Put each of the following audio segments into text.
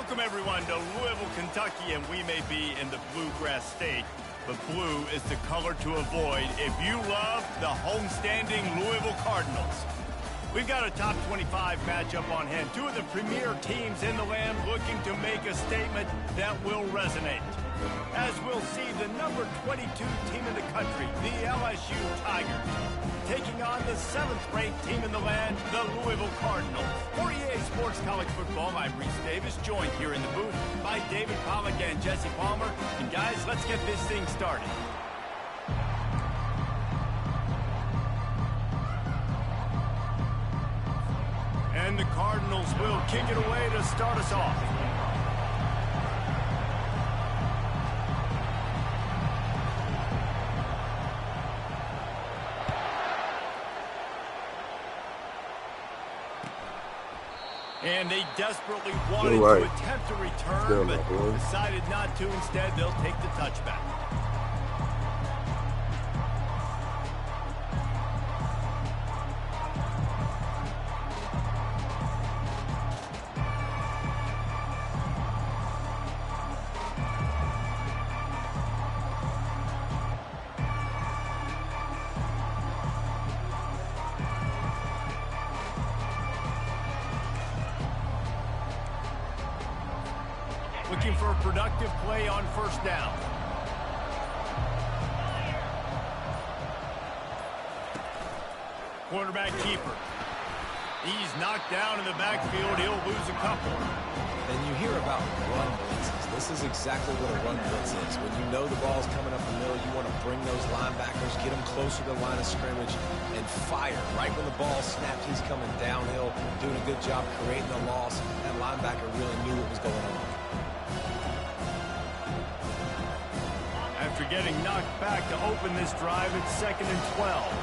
Welcome, everyone, to Louisville, Kentucky, and we may be in the Bluegrass State, but blue is the color to avoid if you love the homestanding Louisville Cardinals. We've got a top 25 matchup on hand. Two of the premier teams in the land looking to make a statement that will resonate. As we'll see, the number 22 team in the country, the LSU Tigers, taking on the 7th-ranked team in the land, the Louisville Cardinals. For EA Sports College Football, I'm Reese Davis, joined here in the booth by David Pollack and Jesse Palmer. And guys, let's get this thing started. And the Cardinals will kick it away to start us off. And they desperately wanted to attempt a return, but decided not to. Instead, they'll take the touchback. Looking for a productive play on first down. Quarterback keeper. He's knocked down in the backfield. He'll lose a couple. And you hear about run blitzes. This is exactly what a run blitz is. When you know the ball's coming up the middle, you want to bring those linebackers, get them closer to the line of scrimmage, and fire. Right when the ball snapped, he's coming downhill, doing a good job creating the loss. That linebacker really knew what was going on. After getting knocked back to open this drive, it's 2nd and 12.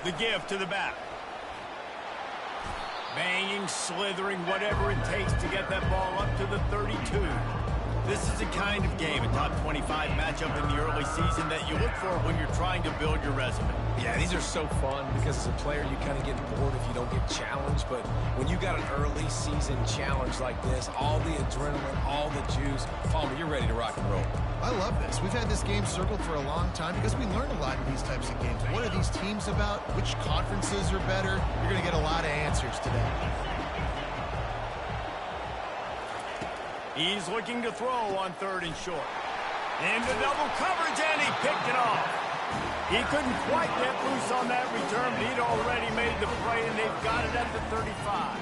The give to the back. Banging, slithering, whatever it takes to get that ball up to the 32. This is the kind of game, a top 25 matchup in the early season, that you look for when you're trying to build your resume. Yeah, these are so fun because as a player, you kind of get bored if you don't get challenged. But when you got an early season challenge like this, all the adrenaline, all the juice, Palmer, you're ready to rock and roll. I love this. We've had this game circled for a long time because we learn a lot in these types of games. What are these teams about? Which conferences are better? You're going to get a lot of answers today. He's looking to throw on 3rd and short. Into double coverage, and he picked it off. He couldn't quite get loose on that return, but he'd already made the play, and they've got it at the 35.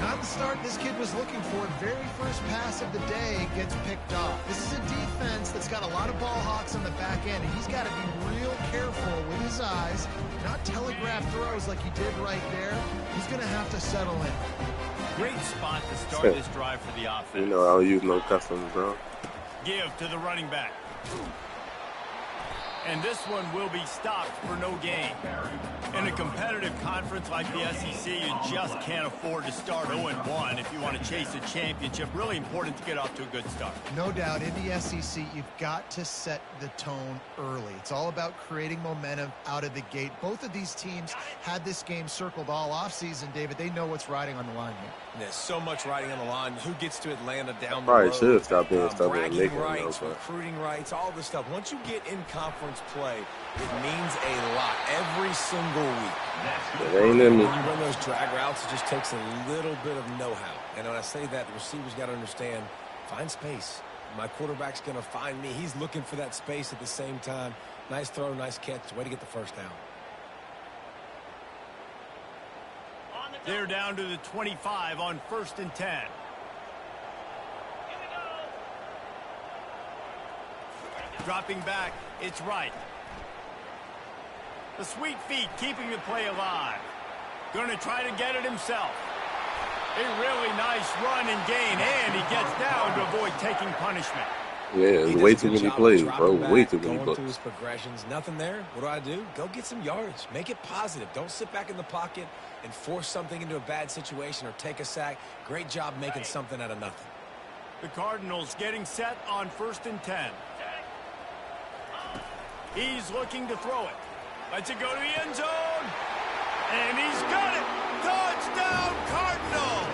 Not the start this kid was looking for. Very first pass of the day gets picked off. This is a defense that's got a lot of ball hawks on the back end, and he's got to be real careful with his eyes, not telegraph throws like he did right there. He's going to have to settle in. Great spot to start this drive for the offense. You know, I don't use no customs, bro. Give to the running back. And this one will be stopped for no gain. In a competitive conference like the SEC, you just can't afford to start 0-1 if you want to chase a championship. Really important to get off to a good start. No doubt, in the SEC, you've got to set the tone early. It's all about creating momentum out of the gate. Both of these teams had this game circled all offseason, David. They know what's riding on the line here. There's so much riding on the line. Who gets to Atlanta down the road? Probably should stop being stubborn and bragging rights, recruiting rights, all this stuff. Once you get in conference play, it means a lot every single week. It ain't in me. When you run those drag routes, it just takes a little bit of know-how. And when I say that, the receivers got to understand, find space. My quarterback's going to find me. He's looking for that space at the same time. Nice throw, nice catch. Way to get the first down. They're down to the 25 on 1st and 10. Dropping back, it's right. The sweet feet keeping the play alive. Going to try to get it himself. A really nice run and gain, and he gets down to avoid taking punishment. Yeah, way too many plays, bro. Way too many plays. Through his progressions, nothing there. What do? Go get some yardage. Make it positive. Don't sit back in the pocket and force something into a bad situation or take a sack. Great job making something out of nothing. The Cardinals getting set on 1st and 10. He's looking to throw it. Lets it go to the end zone. And he's got it! Touchdown, Cardinals!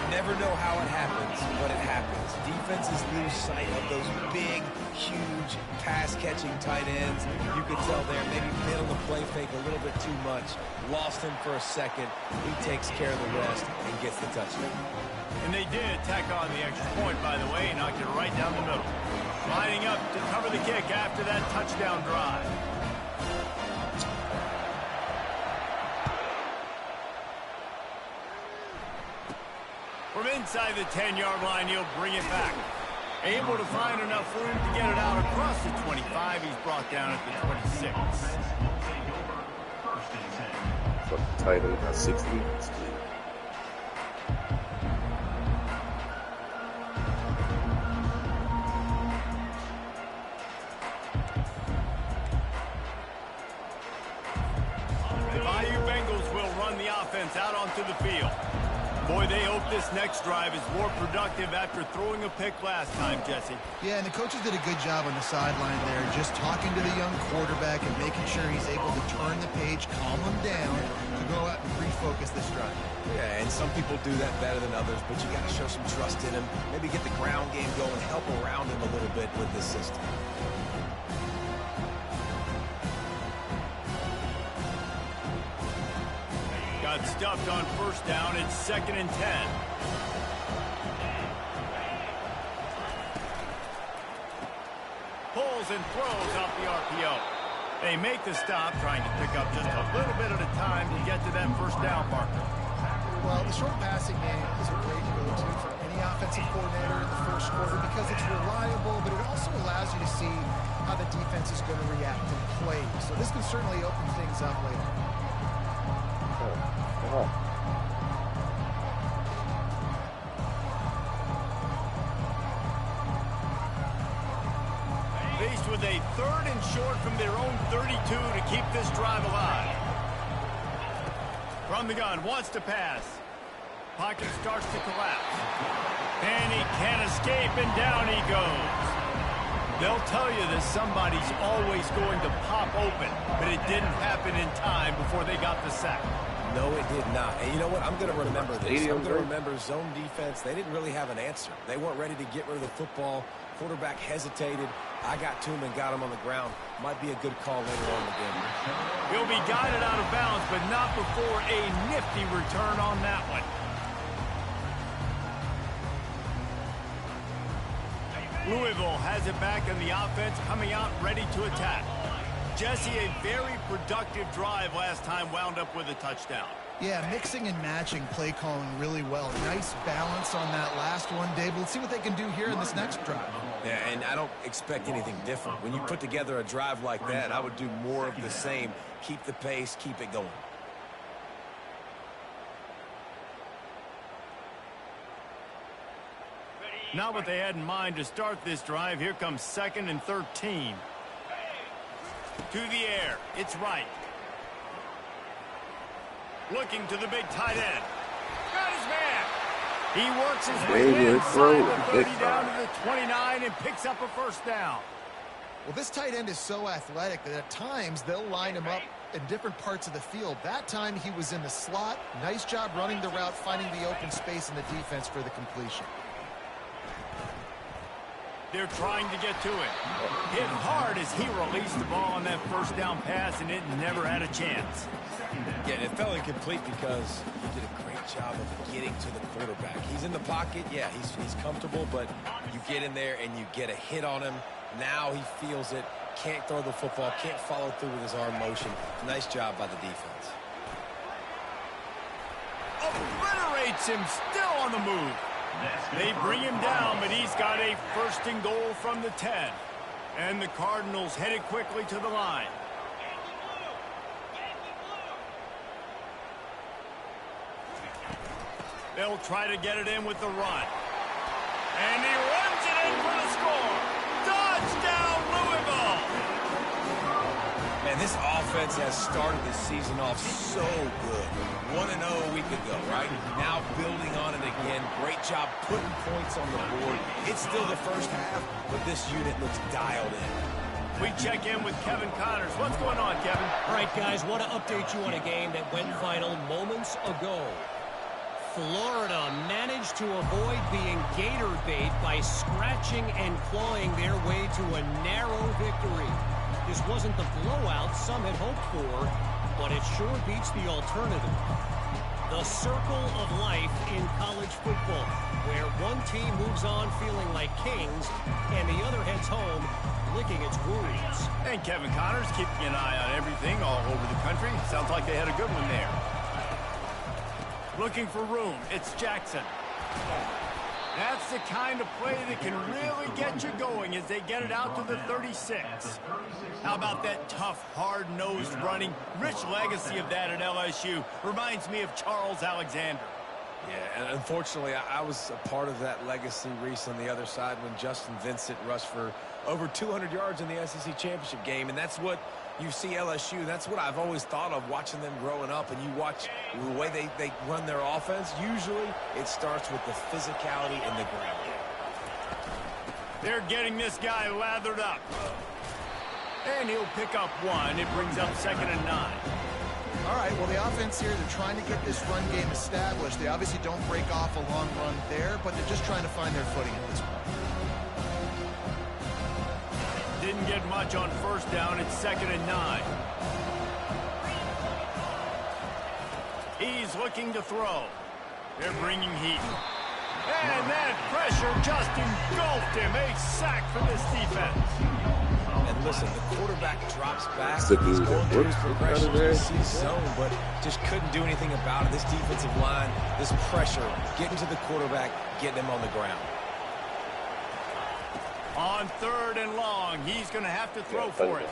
You never know how it happens, but it happens. Defenses lose sight of those big, huge, pass-catching tight ends. You could tell there, maybe bit on the play fake a little bit too much. Lost him for a second. He takes care of the rest and gets the touchdown. And they did tack on the extra point, by the way, and knocked it right down the middle. Lining up to cover the kick after that touchdown drive. From inside the 10-yard line, he'll bring it back. Able to find enough room to get it out across the 25. He's brought down at the 26. Fucking tight end got 60. The Bayou Bengals will run the offense out onto the field. Boy, they hope this next drive is more productive after throwing a pick last time, Jesse. Yeah, and the coaches did a good job on the sideline there, just talking to the young quarterback and making sure he's able to turn the page, calm him down, to go out and refocus this drive. Yeah, and some people do that better than others, but you got to show some trust in him. Maybe get the ground game going, help around him a little bit with this system. Got stuffed on first down. It's 2nd and 10. Pulls and throws off the RPO. They make the stop, trying to pick up just a little bit at a time to get to that first down marker. Well, the short passing game is a great go-to for any offensive coordinator in the first quarter because it's reliable, but it also allows you to see how the defense is going to react and play. So this can certainly open things up later. Faced with a 3rd and short from their own 32 to keep this drive alive. From the gun, wants to pass. Pocket starts to collapse. And he can't escape, and down he goes. They'll tell you that somebody's always going to pop open, but it didn't happen in time before they got the sack. No, it did not. And you know what? I'm going to remember this. I'm going to remember zone defense. They didn't really have an answer. They weren't ready to get rid of the football. Quarterback hesitated. I got to him and got him on the ground. Might be a good call later on in the game. He'll be guided out of bounds, but not before a nifty return on that one. Louisville has it back, and the offense coming out ready to attack. Jesse, a very productive drive last time, wound up with a touchdown. Yeah, mixing and matching play calling really well. Nice balance on that last one, Dave. Let's see what they can do here in this next drive. Yeah, and I don't expect anything different. When you put together a drive like that, I would do more of the same. Keep the pace, keep it going. Not what they had in mind to start this drive. Here comes 2nd and 13. To the air. It's right. Looking to the big tight end. Got his man. He works his way inside the 30 down to the 29 and picks up a first down. Well, this tight end is so athletic that at times they'll line him up in different parts of the field. That time he was in the slot. Nice job running the route, finding the open space in the defense for the completion. They're trying to get to it. Hit hard as he released the ball on that first down pass, and it never had a chance. Yeah, it fell incomplete because he did a great job of getting to the quarterback. He's in the pocket. Yeah, he's comfortable, but you get in there and you get a hit on him. Now he feels it. Can't throw the football. Can't follow through with his arm motion. Nice job by the defense. Obliterates him, still on the move. They bring him down, but he's got a 1st and goal from the 10. And the Cardinals headed quickly to the line. They'll try to get it in with the run. And he runs it in for the score. Touchdown, Louisville! Man, this offense has started the season off so good. 1-0 a week ago, right? Now building on it again. Great job putting points on the board. It's still the first half, but this unit looks dialed in. We check in with Kevin Connors. What's going on, Kevin? All right, guys, want to update you on a game that went final moments ago. Florida managed to avoid being gator bait by scratching and clawing their way to a narrow victory. This wasn't the blowout some had hoped for, but it sure beats the alternative. The circle of life in college football, where one team moves on feeling like kings and the other heads home licking its wounds. And Kevin Connors keeping an eye on everything all over the country. Sounds like they had a good one there. Looking for room. It's Jackson. That's the kind of play that can really get you going as they get it out to the 36. How about that tough, hard-nosed running? Rich legacy of that at LSU. Reminds me of Charles Alexander. Yeah, and unfortunately, I was a part of that legacy, Reese, on the other side when Justin Vincent rushed for over 200 yards in the SEC championship game, and that's what you see LSU. That's what I've always thought of watching them growing up, and you watch the way they run their offense. Usually, it starts with the physicality in the ground. They're getting this guy lathered up. And he'll pick up one. It brings up 2nd and 9. All right, well, the offense here, they're trying to get this run game established. They obviously don't break off a long run there, but they're just trying to find their footing at this point. Didn't get much on 1st down. It's 2nd and 9. He's looking to throw. They're bringing heat. And that pressure just engulfed him. A sack for this defense. And listen, the quarterback drops back. So He's dude, going through his what's progression the to see zone, but just couldn't do anything about it. This defensive line, this pressure, getting to the quarterback, getting him on the ground. On 3rd and long, he's going to have to throw for it.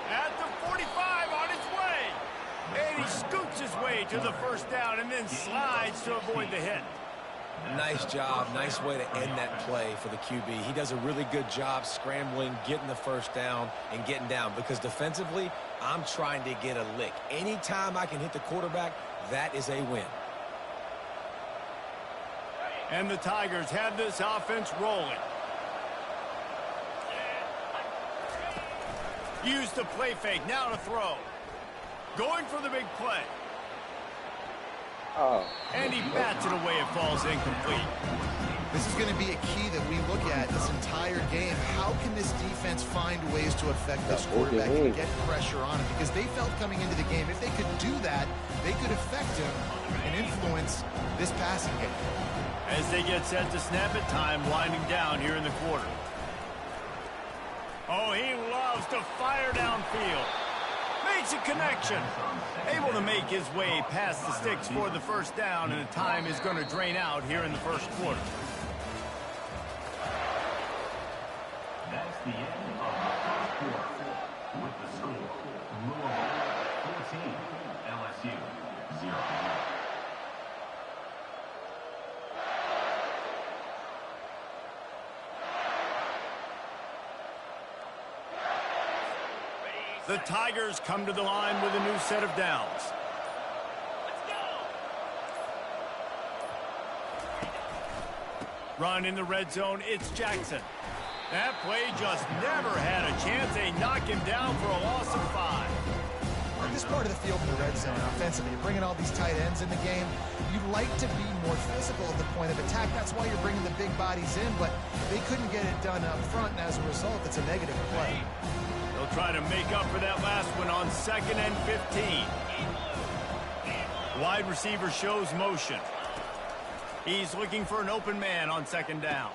At the 45, on his way. And he scoots his way to the 1st down and then slides to avoid the hit. Nice job. Nice way to end that play for the QB. He does a really good job scrambling, getting the 1st down, and getting down. Because defensively, I'm trying to get a lick. Anytime I can hit the quarterback, that is a win. And the Tigers have this offense rolling. Use the play fake. Now to throw. Going for the big play. And he bats it away. It falls incomplete. This is going to be a key that we look at this entire game. How can this defense find ways to affect this quarterback and get pressure on him? Because they felt coming into the game, if they could do that, they could affect him and influence this passing game. As they get set to snap it, time winding down here in the quarter. Oh, he loves to fire downfield. Makes a connection. Able to make his way past the sticks for the 1st down, and the time is going to drain out here in the 1st quarter. That's the end of the 1st quarter. With the score, Louisville 14, LSU 0. The Tigers come to the line with a new set of downs. Run in the red zone, it's Jackson. That play just never had a chance. They knock him down for a loss of 5. On this part of the field in the red zone, offensively, you're bringing all these tight ends in the game. You'd like to be more physical at the point of attack. That's why you're bringing the big bodies in, but they couldn't get it done up front, and as a result, it's a negative play. They'll try to make up for that last one on 2nd and 15. Wide receiver shows motion. He's looking for an open man on 2nd down.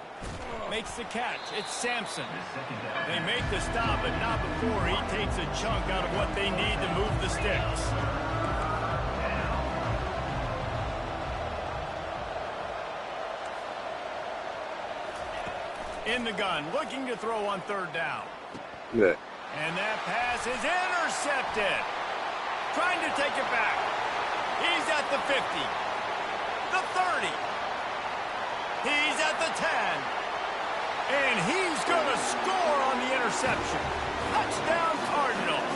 Makes the catch. It's Sampson. They make the stop, but not before he takes a chunk out of what they need to move the sticks. In the gun, looking to throw on 3rd down. Yeah. And that pass is intercepted. Trying to take it back. He's at the 50. The 30. He's at the 10. And he's going to score on the interception. Touchdown, Cardinals.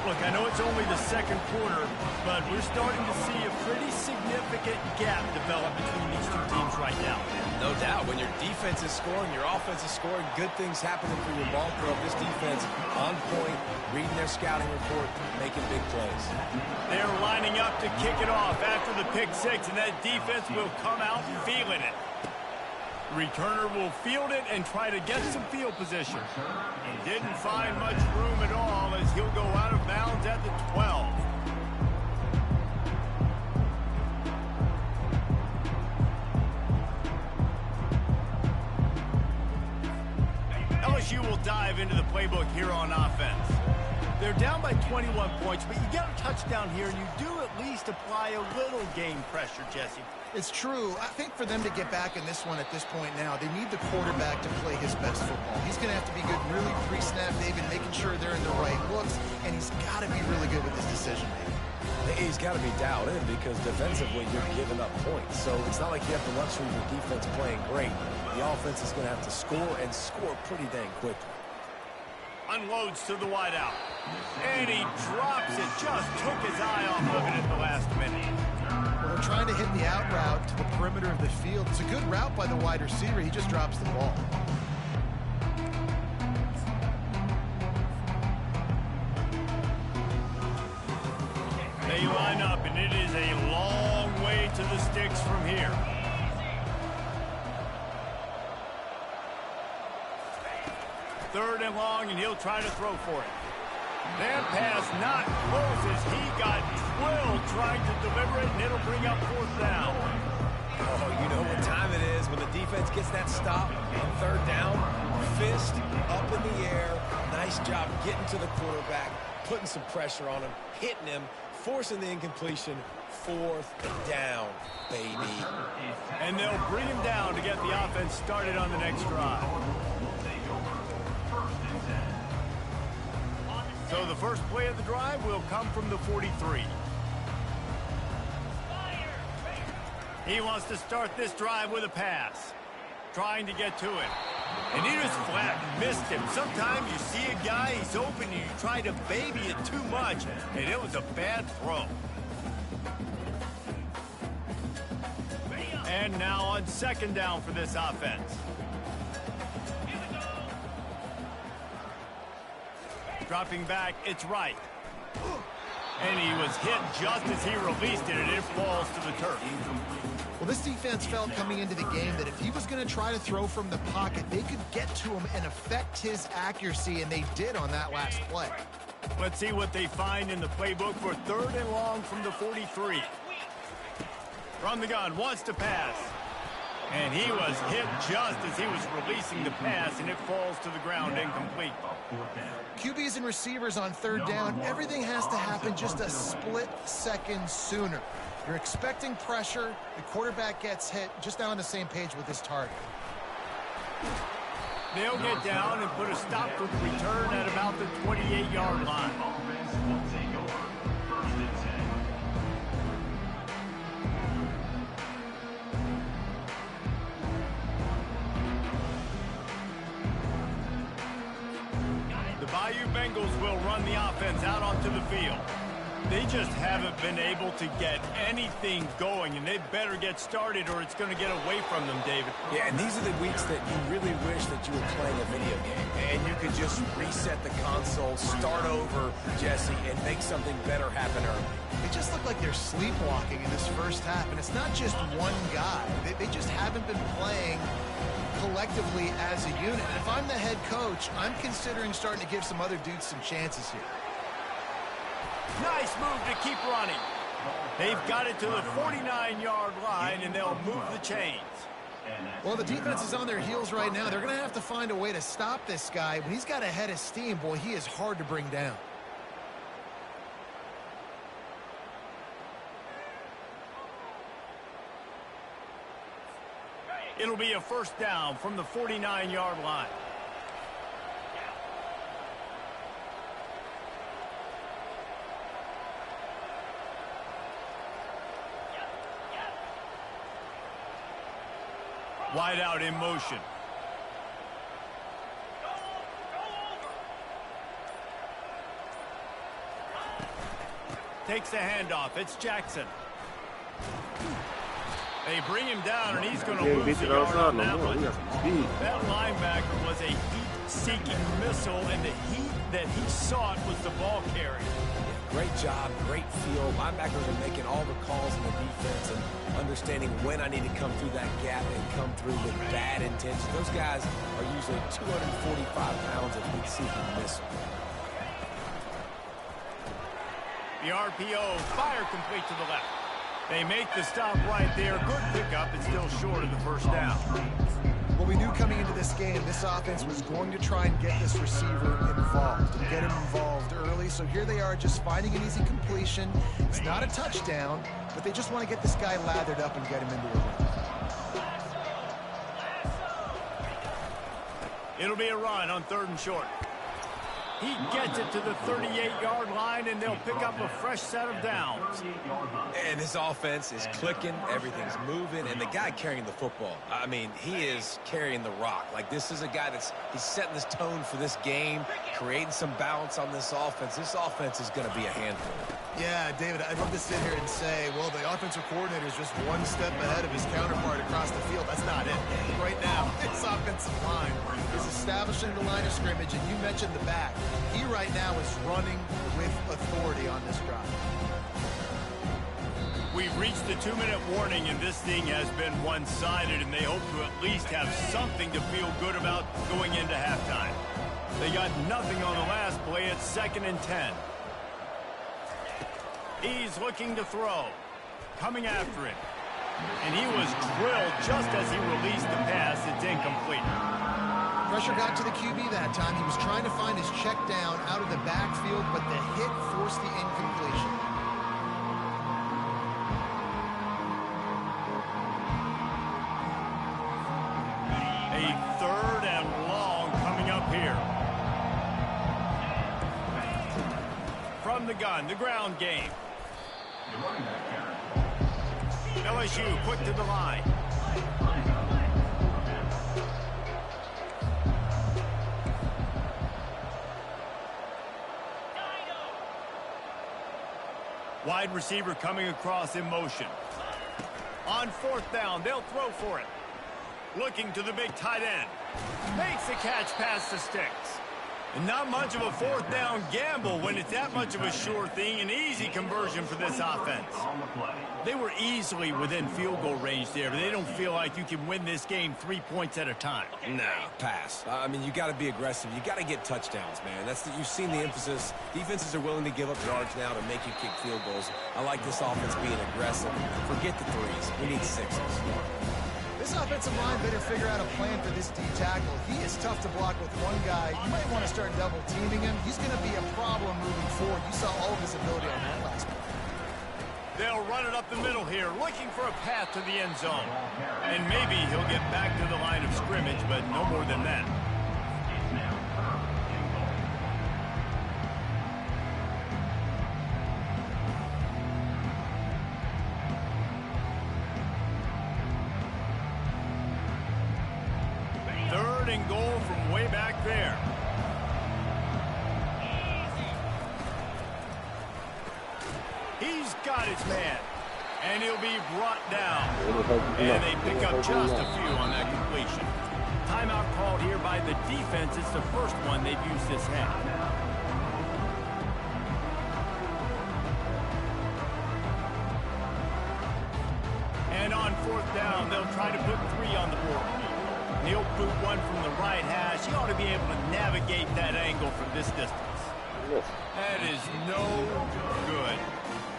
Look, I know it's only the second quarter, but we're starting to see a pretty significant gap develop between these two teams right now. No doubt. When your defense is scoring, your offense is scoring, good things happening for your ball club. This defense on point, reading their scouting report, making big plays. They're lining up to kick it off after the pick six, and that defense will come out feeling it. The returner will field it and try to get some field position. He didn't find much room at all as he'll go out of bounds at the 12. LSU will dive into the playbook here on offense. They're down by 21 points, but you get a touchdown here, and you do at least apply a little game pressure, Jesse. It's true. I think for them to get back in this one at this point now, they need the quarterback to play his best football. He's going to have to be good really pre-snap, David, making sure they're in the right looks, and he's got to be really good with his decision-making. He's got to be dialed in because defensively you're giving up points. So it's not like you have the luxury of your defense playing great. The offense is going to have to score and score pretty dang quickly. Unloads to the wideout. And he drops it. Just took his eye off of it at the last minute. Well, they're trying to hit the out route to the perimeter of the field. It's a good route by the wide receiver. He just drops the ball. They line up, and it is a long way to the sticks from here. Third and long, and he'll try to throw for it. That pass not close as he got drilled trying to deliver it, and it'll bring up fourth down. Oh, you know what time it is when the defense gets that stop on third down. Fist up in the air. Nice job getting to the quarterback, putting some pressure on him, hitting him, forcing the incompletion. Fourth down, baby. And they'll bring him down to get the offense started on the next drive. So the first play of the drive will come from the 43. He wants to start this drive with a pass. Trying to get to it. And he just flat missed him. Sometimes you see a guy, he's open, and you try to baby it too much, and it was a bad throw. And now on second down for this offense. Dropping back, it's right. And he was hit just as he released it, and it falls to the turf. Well, this defense felt coming into the game that if he was going to try to throw from the pocket, they could get to him and affect his accuracy, and they did on that last play. Let's see what they find in the playbook for third and long from the 43. From the gun, wants to pass. And he was hit just as he was releasing the pass, and it falls to the ground incomplete. QBs and receivers on third down, everything has to happen just a split second sooner. You're expecting pressure, the quarterback gets hit, just now on the same page with his target. They'll get down and put a stop to the return at about the 28-yard line. Bayou Bengals will run the offense out onto the field. They just haven't been able to get anything going, and they better get started or it's going to get away from them, David. Yeah, and these are the weeks that you really wish that you were playing a video game, and you could just reset the console, start over, Jesse, and make something better happen early. They just look like they're sleepwalking in this first half, and it's not just one guy. They just haven't been playing collectively as a unit. And if I'm the head coach, I'm considering starting to give some other dudes some chances here. Nice move to keep running. They've got it to the 49-yard line, and they'll move the chains. Well, the defense is on their heels right now. They're going to have to find a way to stop this guy. When he's got a head of steam, boy, he is hard to bring down. It'll be a first down from the 49-yard line. Wide out in motion. takes the handoff. It's Jackson. They bring him down, and he's going to lose a yard on that one. That linebacker was a heat-seeking missile, and the heat that he sought was the ball carrier. Great job, great feel. Linebackers are making all the calls in the defense and understanding when I need to come through that gap and come through with bad intentions. Those guys are usually 245 pounds of heat-seeking missile. The RPO, fire complete to the left. They make the stop right there. Good pickup. It's still short of the first down. Well, we knew coming into this game, this offense was going to try and get this receiver involved and get him involved early. So here they are just finding an easy completion. It's not a touchdown, but they just want to get this guy lathered up and get him into a run. It'll be a run on 3rd and short. He gets it to the 38-yard line, and they'll pick up a fresh set of downs. And this offense is clicking, everything's moving, and the guy carrying the football, I mean, he is carrying the rock. Like, this is a guy he's setting this tone for this game, creating some balance on this offense. This offense is going to be a handful. Yeah, David, I'd love to sit here and say, well, the offensive coordinator is just one step ahead of his counterpart across the field. That's not it. Right now, this offensive line is establishing the line of scrimmage, and you mentioned the back. He right now is running with authority on this drive. We've reached the 2-minute warning, and this thing has been one-sided, and they hope to at least have something to feel good about going into halftime. They got nothing on the last play. It's 2nd and 10. He's looking to throw. Coming after him. And he was drilled just as he released the pass. It's incomplete. Pressure got to the QB that time. He was trying to find his check down out of the backfield, but the hit forced the incompletion. A 3rd and long coming up here. From the gun, the ground game. LSU quick to the line. Wide receiver coming across in motion. On 4th down, they'll throw for it. Looking to the big tight end. Makes the catch past the sticks. And not much of a 4th down gamble when it's that much of a sure thing. An easy conversion for this offense. They were easily within field goal range there, but they don't feel like you can win this game 3 points at a time. No, pass. I mean, you got to be aggressive. You got to get touchdowns, man. You've seen the emphasis. Defenses are willing to give up yards now to make you kick field goals. I like this offense being aggressive. Forget the threes. We need 6s. This offensive line better figure out a plan for this D tackle. He is tough to block with one guy. You might want to start double teaming him. He's going to be a problem moving forward. You saw all of his ability on that last play. They'll run it up the middle here, looking for a path to the end zone. And maybe he'll get back to the line of scrimmage, but no more than that. And goal from way back there. He's got his man, and he'll be brought down. And they pick up just a few on that completion. Timeout called here by the defense. It's the first one they've used this half. And on 4th down, they'll try to put 3 on the board. He'll boot one from the right hash. He ought to be able to navigate that angle from this distance. That is no good.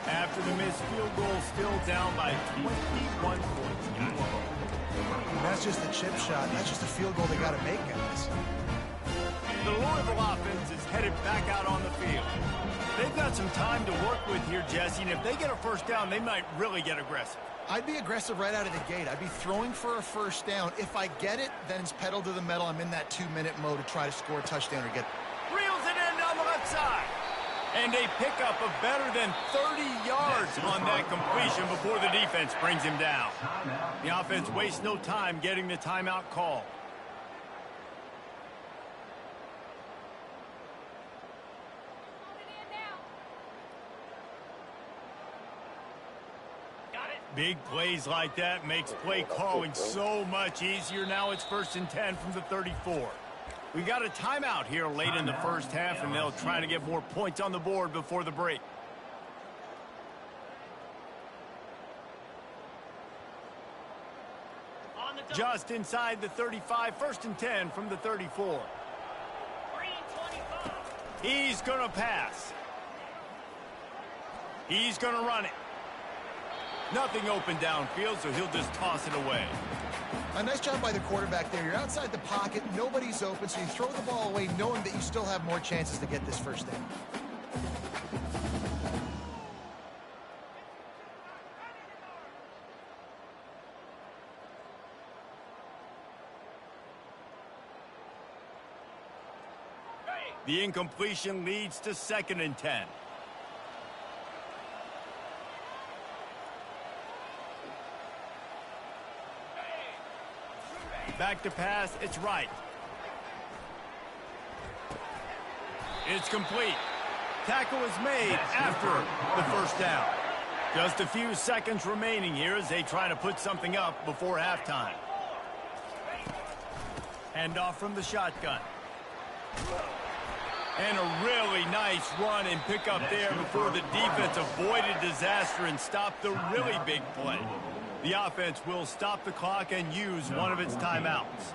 After the missed field goal, still down by 21 points. And that's just a chip shot. That's just a field goal they got to make, guys. The Louisville offense is headed back out on the field. They've got some time to work with here, Jesse, and if they get a first down, they might really get aggressive. I'd be aggressive right out of the gate. I'd be throwing for a first down. If I get it, then it's pedal to the metal. I'm in that 2-minute mode to try to score a touchdown or get... Reels it in down the left side. And a pickup of better than 30 yards on that completion before the defense brings him down. The offense wastes no time getting the timeout call. Big plays like that makes play calling so much easier. Now it's 1st and 10 from the 34. We got a timeout here late in the first half, and they'll try to get more points on the board before the break. Just inside the 35, 1st and 10 from the 34. He's going to pass. He's going to run it. Nothing open downfield, so he'll just toss it away. A nice job by the quarterback there. You're outside the pocket, nobody's open, so you throw the ball away knowing that you still have more chances to get this first down. The incompletion leads to 2nd and 10. Back to pass, it's right. It's complete. Tackle is made after the first down. Just a few seconds remaining here as they try to put something up before halftime. Handoff from the shotgun. And a really nice run and pick up there before the defense avoided disaster and stopped the really big play. The offense will stop the clock and use one of its timeouts.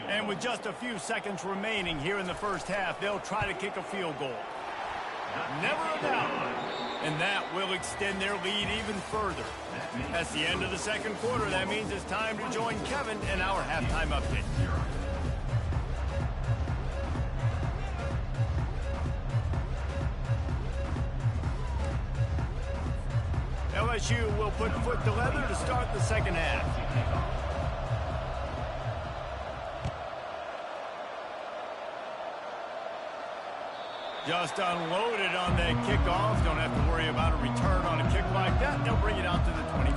And with just a few seconds remaining here in the first half, they'll try to kick a field goal. Never a doubt. And that will extend their lead even further. That's the end of the second quarter. That means it's time to join Kevin in our halftime update. LSU will put foot to leather to start the second half. Just unloaded on that kickoff. Don't have to worry about a return on a kick like that. They'll bring it out to the 25.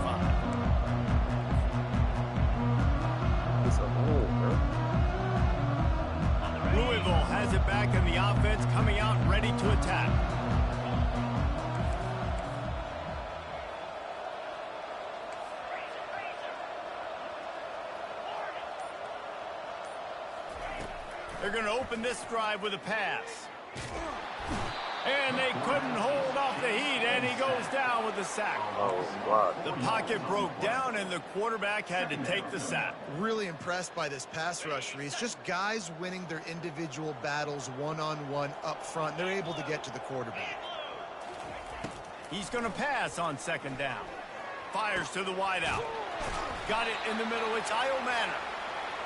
It's a hole, bro. Louisville has it back in the offense, coming out ready to attack. They're going to open this drive with a pass. And they couldn't hold off the heat, and he goes down with the sack. The pocket broke down, and the quarterback had to take the sack. Really impressed by this pass rush, Reese. Just guys winning their individual battles one-on-one up front. They're able to get to the quarterback. He's going to pass on 2nd down. Fires to the wideout. Got it in the middle. It's Io Manor.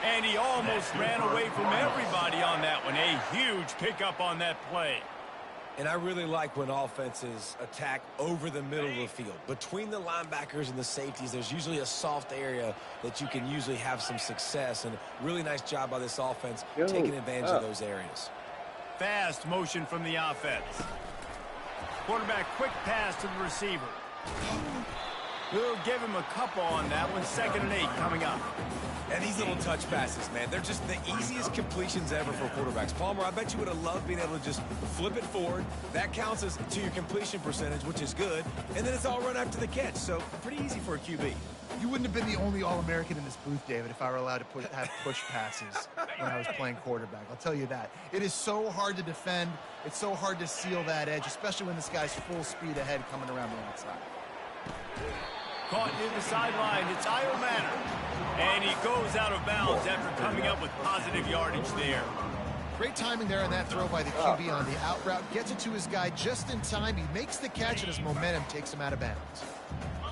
And he almost ran away from everybody on that one. A huge pickup on that play. And I really like when offenses attack over the middle of the field. Between the linebackers and the safeties, there's usually a soft area that you can usually have some success. And really nice job by this offense taking advantage of those areas. Fast motion from the offense. Quarterback quick pass to the receiver. We'll give him a couple on that one. 2nd and 8 coming up. And these little touch passes, man, they're just the easiest completions ever for quarterbacks. Palmer, I bet you would have loved being able to just flip it forward. That counts as to your completion percentage, which is good. And then it's all run after the catch, so pretty easy for a QB. You wouldn't have been the only All-American in this booth, David, if I were allowed to have push passes when I was playing quarterback. I'll tell you that. It is so hard to defend. It's so hard to seal that edge, especially when this guy's full speed ahead coming around the outside. Caught near the sideline. It's Io Manor. And he goes out of bounds after coming up with positive yardage there. Great timing there on that throw by the QB on the out route. Gets it to his guy just in time. He makes the catch, and his momentum takes him out of bounds.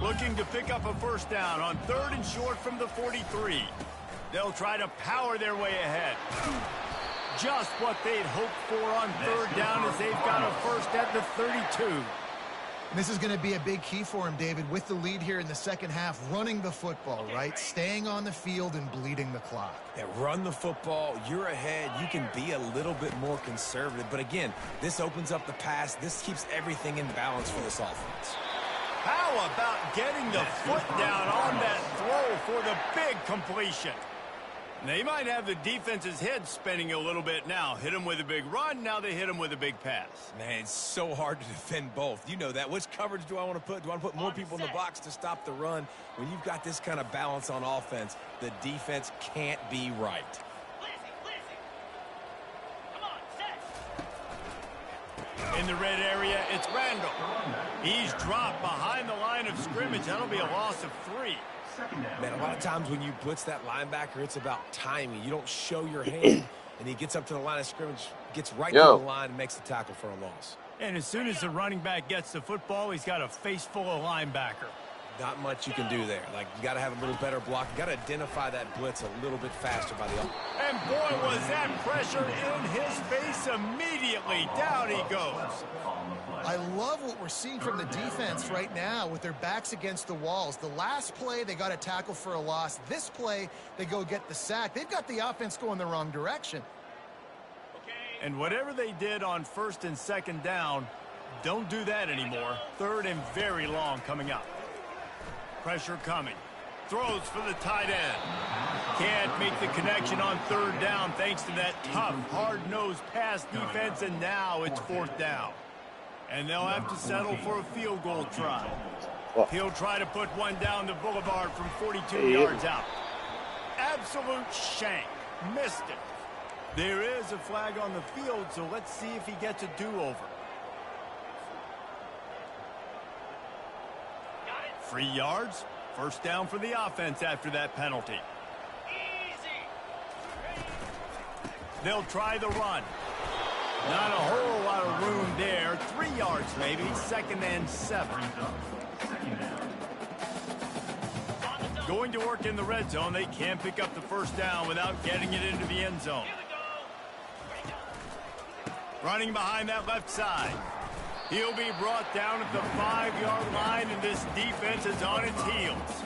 Looking to pick up a first down on 3rd and short from the 43. They'll try to power their way ahead. Just what they'd hoped for on 3rd down as they've got a first at the 32. And this is going to be a big key for him, David, with the lead here in the second half, running the football, right? Staying on the field and bleeding the clock. Yeah, run the football. You're ahead. You can be a little bit more conservative. But again, this opens up the pass. This keeps everything in balance for this offense. How about getting the foot down on that throw for the big completion? They might have the defense's head spinning a little bit now. Hit him with a big run, now they hit him with a big pass. Man, it's so hard to defend both. You know that. Which coverage do I want to put? Do I want to put more people in the box to stop the run? When you've got this kind of balance on offense, the defense can't be right. In the red area, it's Randall. He's dropped behind the line of scrimmage. That'll be a loss of 3. Man, a lot of times when you blitz that linebacker, it's about timing. You don't show your hand, and he gets up to the line of scrimmage, gets right to the line, and makes the tackle for a loss. And as soon as the running back gets the football, he's got a face full of linebacker. Not much you can do there. Like, you got to have a little better block. You got to identify that blitz a little bit faster by the offense. And boy, was that pressure in his face immediately. Down he goes. I love what we're seeing from the defense right now with their backs against the walls. The last play, they got a tackle for a loss. This play, they go get the sack. They've got the offense going the wrong direction. And whatever they did on 1st and 2nd down, don't do that anymore. 3rd and very long coming up. Pressure coming. Throws for the tight end. Can't make the connection on 3rd down thanks to that tough, hard-nosed pass defense, and now it's 4th down. And they'll have to settle for a field goal try. He'll try to put one down the boulevard from 42 yards out. Absolute shank. Missed it. There is a flag on the field, so let's see if he gets a do-over. 3 yards. 1st down for the offense after that penalty. They'll try the run. Not a whole lot of room there. 3 yards maybe. 2nd and 7. Going to work in the red zone. They can't pick up the 1st down without getting it into the end zone. Running behind that left side. He'll be brought down at the 5-yard line, and this defense is on its heels.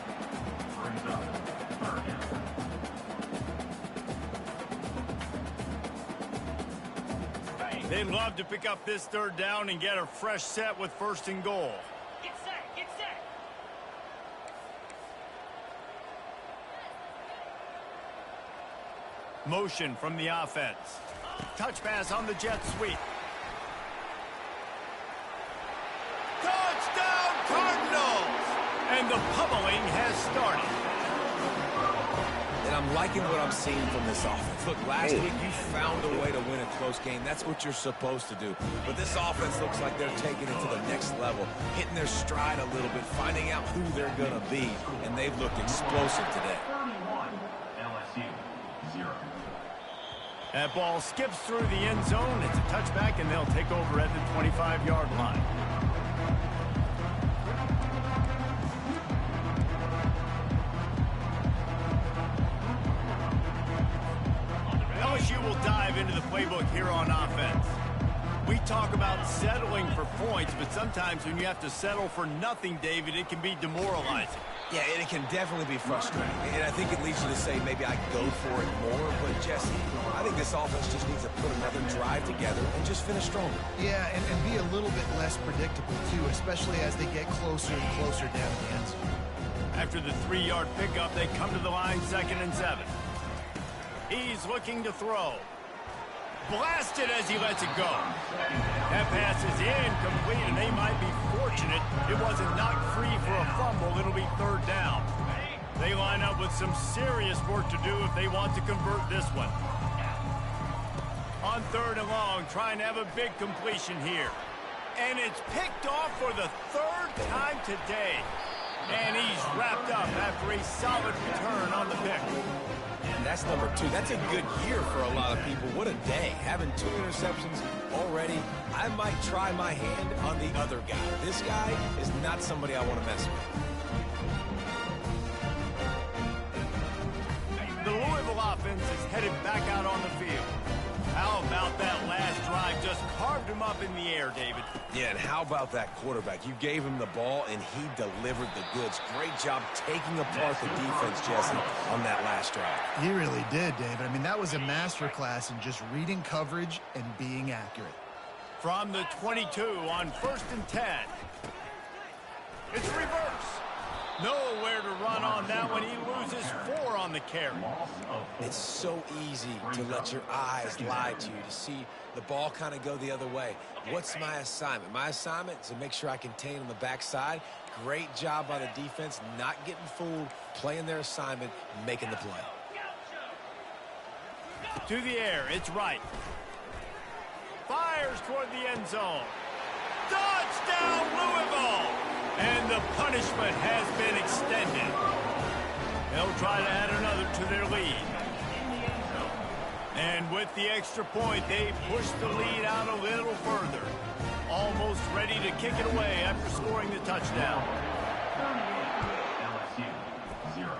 They'd love to pick up this 3rd down and get a fresh set with 1st and goal. Get set, get set. Motion from the offense. Touch pass on the jet sweep. Touchdown Cardinals! And the pummeling has started. And I'm liking what I'm seeing from this offense. Look, last week you found a way to win a close game. That's what you're supposed to do. But this offense looks like they're taking it to the next level, hitting their stride a little bit, finding out who they're going to be. And they've looked explosive today. 31, LSU, 0. That ball skips through the end zone. It's a touchback, and they'll take over at the 25-yard line. LSU will dive into the playbook here on offense. We talk about settling for points, but sometimes when you have to settle for nothing, David, it can be demoralizing. Yeah, and it can definitely be frustrating. And I think it leads you to say maybe I go for it more. But, Jesse, I think this offense just needs to put another drive together and just finish stronger. Yeah, and be a little bit less predictable, too, especially as they get closer and closer down the end zone. After the 3-yard pickup, they come to the line 2nd and 7. He's looking to throw. Blasted as he lets it go. That pass is incomplete, and they might be fortunate it wasn't knocked free for a fumble. It'll be 3rd down. They line up with some serious work to do if they want to convert this one. On 3rd and long, trying to have a big completion here. And it's picked off for the 3rd time today. And he's wrapped up after a solid return on the pick. And that's number 2. That's a good year for a lot of people. What a day. Having 2 interceptions already. I might try my hand on the other guy. This guy is not somebody I want to mess with. The Louisville offense is headed back out on the field. How about that last drive? Just carved him up in the air, David. Yeah, and how about that quarterback? You gave him the ball, and he delivered the goods. Great job taking apart the defense, Jesse, on that last drive. He really did, David. I mean, that was a masterclass in just reading coverage and being accurate. From the 22 on 1st and 10. It's reverse. Nowhere to run on that one. He loses 4 on the carry. It's so easy to let your eyes lie to you, to see the ball kind of go the other way. What's my assignment? My assignment is to make sure I contain on the backside. Great job by the defense, not getting fooled, playing their assignment, making the play. To the air, it's right. Fires toward the end zone. Touchdown, Louisville! And the punishment has been extended. They'll try to add another to their lead. And with the extra point, they push the lead out a little further. Almost ready to kick it away after scoring the touchdown. LSU 0.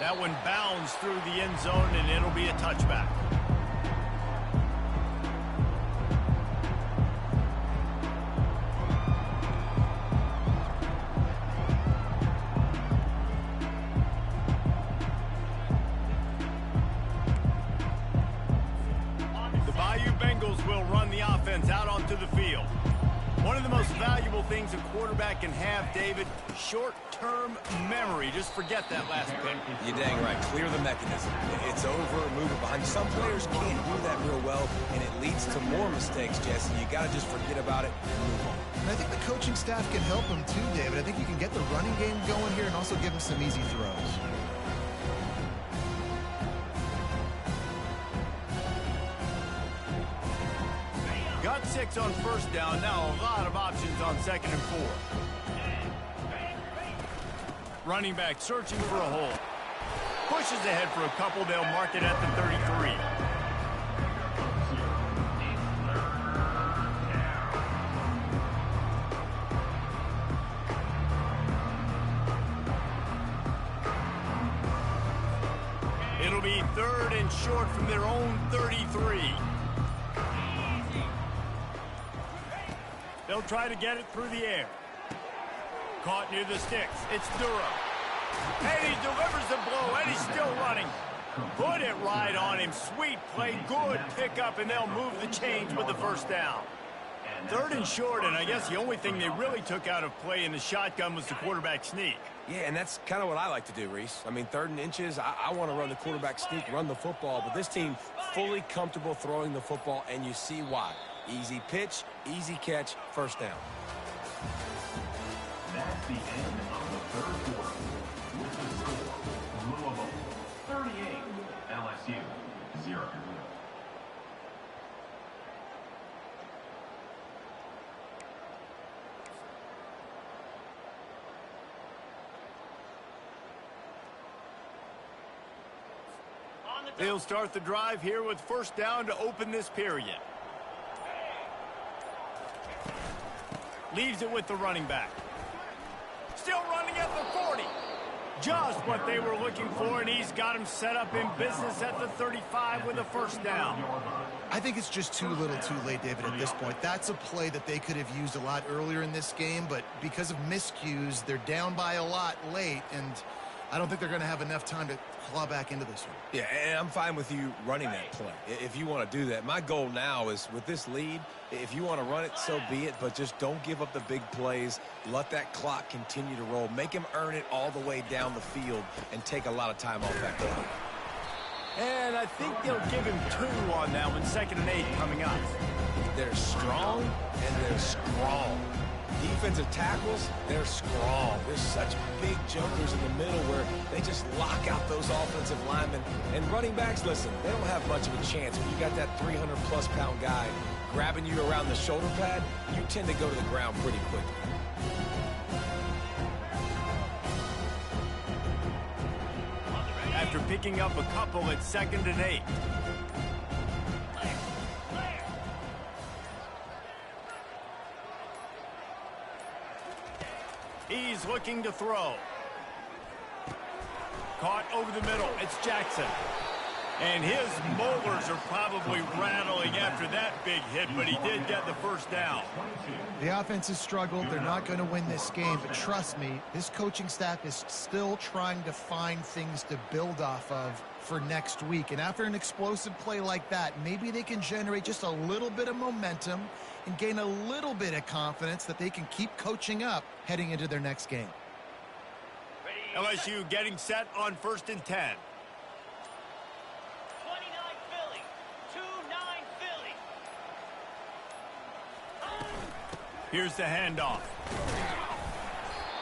That one bounds through the end zone, and it'll be a touchback. Will run the offense out onto the field. One of the most valuable things a quarterback can have, David, short-term memory. Just forget that last pick. You're dang right. Clear the mechanism. It's over, move it behind. Some players can't do that real well, and it leads to more mistakes, Jesse. You got to just forget about it and move on. And I think the coaching staff can help him too, David. I think you can get the running game going here and also give him some easy throws. Got 6 on first down. Now a lot of options on 2nd and 4. Running back searching for a hole. Pushes ahead for a couple. They'll mark it at the 33. It'll be 3rd and short from their own 33. They'll try to get it through the air. Caught near the sticks. It's Durham. And he delivers the blow, and he's still running. Put it right on him. Sweet play, good pickup, and they'll move the chains with the first down. 3rd and short, and I guess the only thing they really took out of play in the shotgun was the quarterback sneak. Yeah, and that's kind of what I like to do, Reese. I mean, 3rd and inches, I want to run the quarterback sneak, run the football, but this team fully comfortable throwing the football, and you see why. Easy pitch, easy catch, first down. That's the end of the 3rd quarter. With the score, Louisville 38, LSU 0. They'll start the drive here with first down to open this period. Leaves it with the running back. Still running at the 40. Just what they were looking for, and he's got him set up in business at the 35 with a first down. I think it's just too little too late, David, at this point. That's a play that they could have used a lot earlier in this game, but because of miscues, they're down by a lot late, and I don't think they're going to have enough time to claw back into this one. Yeah, and I'm fine with you running that play if you want to do that. My goal now is with this lead, if you want to run it, so be it, but just don't give up the big plays. Let that clock continue to roll. Make him earn it all the way down the field and take a lot of time off that clock. And I think they'll give him 2 on that one, 2nd and 8 coming up. They're strong and they're strong. Defensive tackles, they're strong. There's such big jokers in the middle where they just lock out those offensive linemen. And running backs, listen, they don't have much of a chance. When you got that 300-plus pound guy grabbing you around the shoulder pad, you tend to go to the ground pretty quickly. After picking up a couple at 2nd and 8. He's looking to throw. Caught over the middle. It's Jackson. And his molars are probably rattling after that big hit, but he did get the first down. The offense has struggled. They're not going to win this game, but trust me, this coaching staff is still trying to find things to build off of for next week. And after an explosive play like that, maybe they can generate just a little bit of momentum and gain a little bit of confidence that they can keep coaching up heading into their next game. LSU getting set on 1st and 10. 29 Philly. 2-9 Philly. Here's the handoff.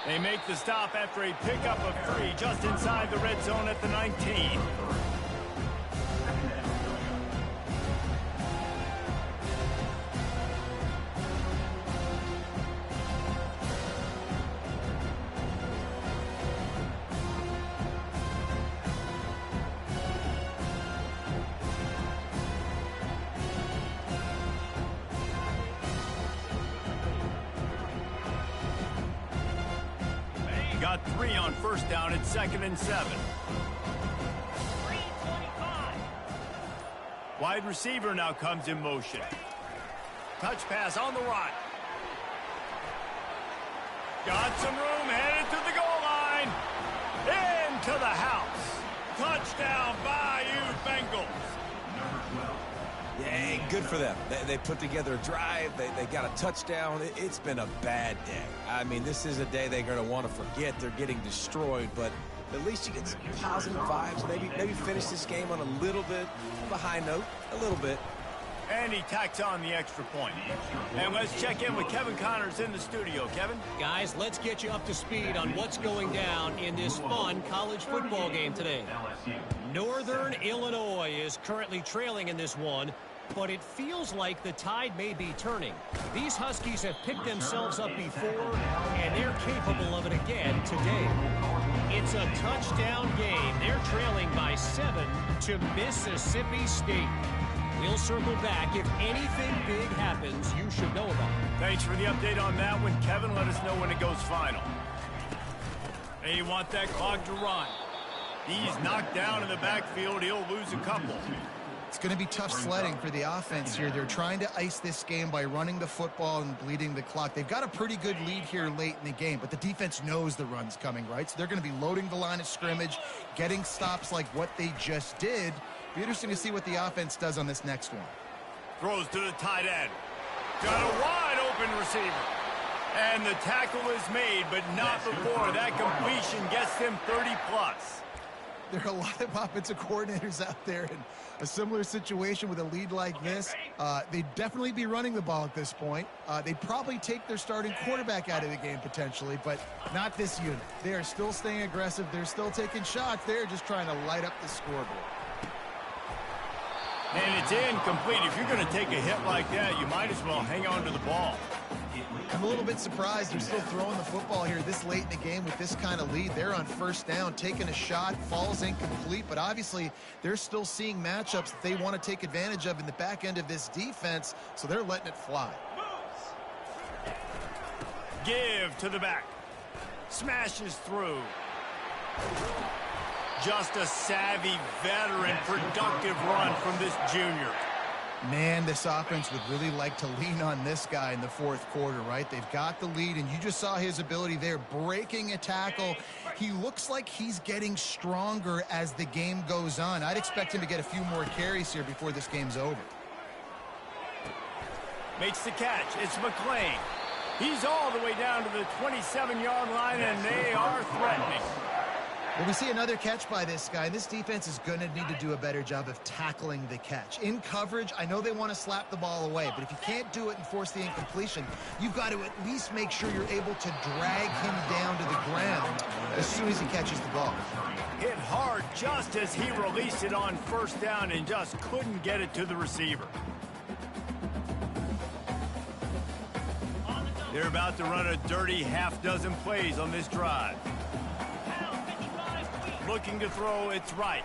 They make the stop after a pickup of 3 just inside the red zone at the 19. Got 3 on 1st down at 2nd and 7. 3-25. Wide receiver now comes in motion. Touch pass on the run. Got some room, headed to the goal line. Into the house. Touchdown, Bayou Bengals. Yeah, good for them. They put together a drive. They got a touchdown. It's been a bad day. I mean, this is a day they're going to want to forget. They're getting destroyed, but at least you get some positive vibes. Maybe finish this game on a little bit of a high note, a little bit. And he tacks on the extra point. And let's check in with Kevin Connors in the studio. Kevin? Guys, let's get you up to speed on what's going down in this fun college football game today. Northern Illinois is currently trailing in this one, but it feels like the tide may be turning. These Huskies have picked themselves up before, and they're capable of it again today. It's a touchdown game. They're trailing by 7 to Mississippi State. We'll circle back. If anything big happens, you should know about it. Thanks for the update on that one, Kevin. Let us know when it goes final. They want that clock to run. He's knocked down in the backfield. He'll lose a couple. It's going to be tough sledding for the offense here. They're trying to ice this game by running the football and bleeding the clock. They've got a pretty good lead here late in the game, but the defense knows the run's coming, right? So they're going to be loading the line of scrimmage, getting stops like what they just did. Be interesting to see what the offense does on this next one. Throws to the tight end. Got a wide open receiver. And the tackle is made, but not before that completion gets them 30+. There are a lot of offensive coordinators out there in a similar situation with a lead like this. They'd definitely be running the ball at this point. They'd probably take their starting quarterback out of the game potentially, but not this unit. They are still staying aggressive. They're still taking shots. They're just trying to light up the scoreboard. And it's incomplete. If you're going to take a hit like that, you might as well hang on to the ball. I'm a little bit surprised they're still throwing the football here this late in the game with this kind of lead. They're on 1st down, taking a shot, falls incomplete, but obviously they're still seeing matchups that they want to take advantage of in the back end of this defense, so they're letting it fly. Give to the back. Smashes through. Just a savvy, veteran, productive run from this junior. Man, this offense would really like to lean on this guy in the 4th quarter, right? They've got the lead, and you just saw his ability there, breaking a tackle. He looks like he's getting stronger as the game goes on. I'd expect him to get a few more carries here before this game's over. Makes the catch. It's McClain. He's all the way down to the 27-yard line, and they are threatening. Well, we see another catch by this guy. This defense is going to need to do a better job of tackling the catch. In coverage, I know they want to slap the ball away, but if you can't do it and force the incompletion, you've got to at least make sure you're able to drag him down to the ground as soon as he catches the ball. Hit hard just as he released it on 1st down and just couldn't get it to the receiver. They're about to run a dirty half-dozen plays on this drive. Looking to throw, it's right.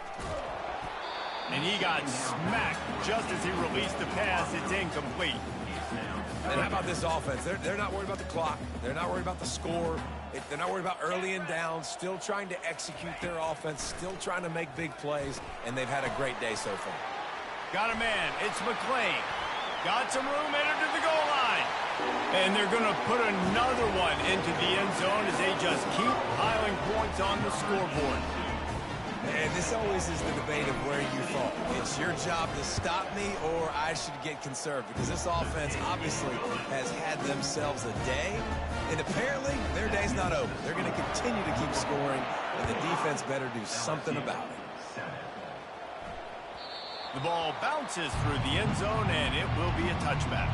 And he got smacked just as he released the pass. It's incomplete. And how about this offense? They're not worried about the clock. They're not worried about the score. They're not worried about early and down. Still trying to execute their offense. Still trying to make big plays. And they've had a great day so far. Got a man. It's McClain. Got some room, entered to the goal line. And they're going to put another one into the end zone as they just keep piling points on the scoreboard. And this always is the debate of where you fall. It's your job to stop me, or I should get conserved, because this offense obviously has had themselves a day, and apparently their day's not over. They're going to continue to keep scoring, and the defense better do something about it. The ball bounces through the end zone, and it will be a touchback.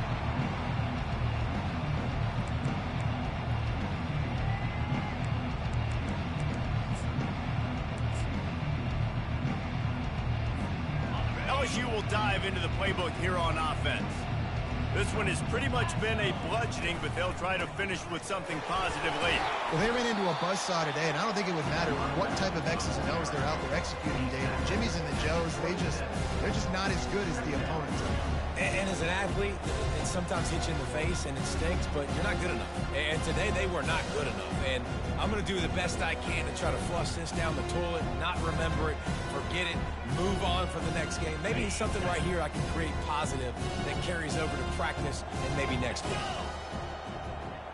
LSU will dive into the playbook here on offense. This one has pretty much been a bludgeoning, but they'll try to finish with something positive late. Well, they ran into a buzzsaw today, and I don't think it would matter what type of X's and O's they're out there executing, Dave. The Jimmys and the Joes, they're just not as good as the opponents. And as an athlete, it sometimes hits you in the face and it stinks, but you're not good enough. And today they were not good enough. And I'm going to do the best I can to try to flush this down the toilet, not remember it, forget it, move on for the next game. Maybe something right here I can create positive that carries over to practice and maybe next week.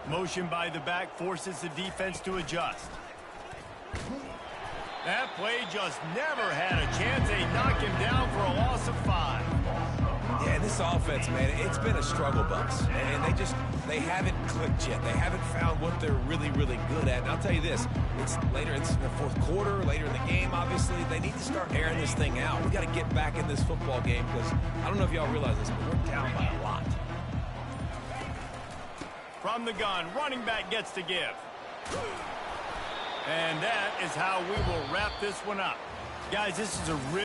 Motion by the back forces the defense to adjust. That play just never had a chance. They knock him down for a loss of 5. Yeah, this offense, man, it's been a struggle bus. And they haven't clicked yet. They haven't found what they're really, really good at. And I'll tell you this, it's in the fourth quarter, later in the game, obviously. They need to start airing this thing out. We got to get back in this football game because I don't know if y'all realize this, but we're down by a lot. From the gun, running back gets to give. And that is how we will wrap this one up. Guys, this is a